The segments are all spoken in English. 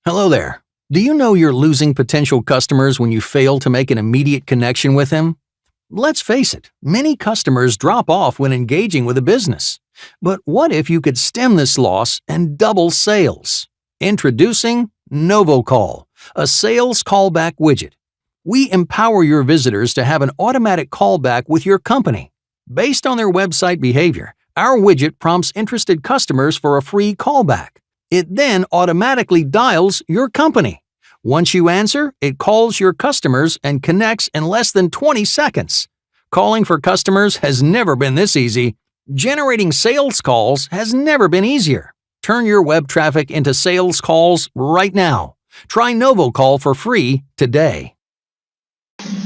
Hello there. Do you know you're losing potential customers when you fail to make an immediate connection with them? Let's face it, many customers drop off when engaging with a business. But what if you could stem this loss and double sales? Introducing Novocall, a sales callback widget. We empower your visitors to have an automatic callback with your company. Based on their website behavior, our widget prompts interested customers for a free callback. It then automatically dials your company. Once you answer, it calls your customers and connects in less than 20 seconds. Calling for customers has never been this easy. Generating sales calls has never been easier. Turn your web traffic into sales calls right now. Try Novocall for free today.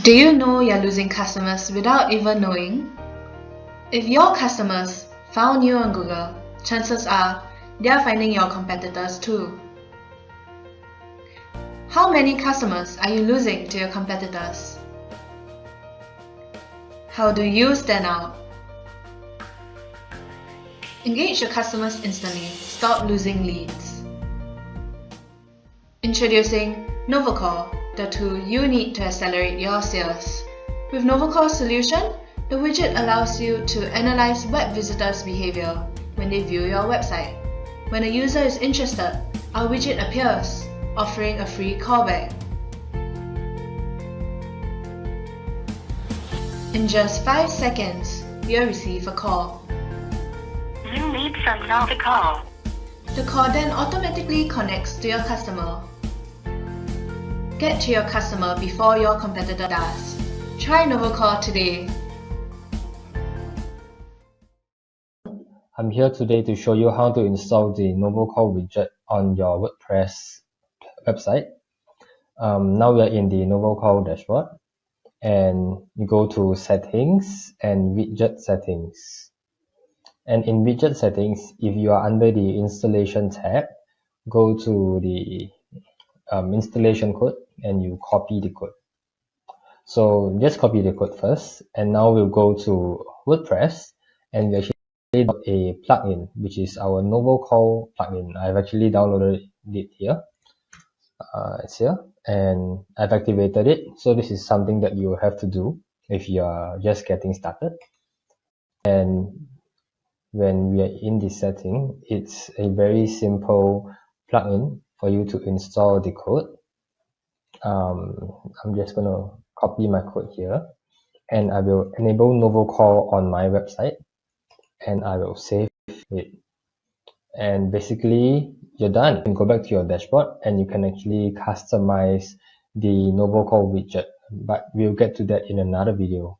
Do you know you're losing customers without even knowing? If your customers found you on Google, chances are they're finding your competitors too. How many customers are you losing to your competitors? How do you stand out? Engage your customers instantly. Stop losing leads. Introducing Novocall, the tool you need to accelerate your sales. With Novocall's solution, the widget allows you to analyze web visitors' behavior when they view your website. When a user is interested, our widget appears, offering a free callback. In just 5 seconds, you'll receive a call. New lead from Novocall. The call then automatically connects to your customer. Get to your customer before your competitor does. Try Novocall today. I'm here today to show you how to install the Novocall widget on your WordPress website. Now we are in the Novocall dashboard, and you go to Settings and Widget Settings. And in Widget Settings, if you are under the Installation tab, go to the installation code and you copy the code. So just copy the code first, and now we'll go to WordPress, and we actually a plugin, which is our Novocall plugin. I've actually downloaded it here. It's here, and I've activated it. So this is something that you have to do if you are just getting started. And when we are in this setting, it's a very simple plugin for you to install the code. I'm just going to copy my code here, and I will enable Novocall on my website, and I will save it. And basically, you're done. You can go back to your dashboard and you can actually customize the Novocall widget, but we'll get to that in another video.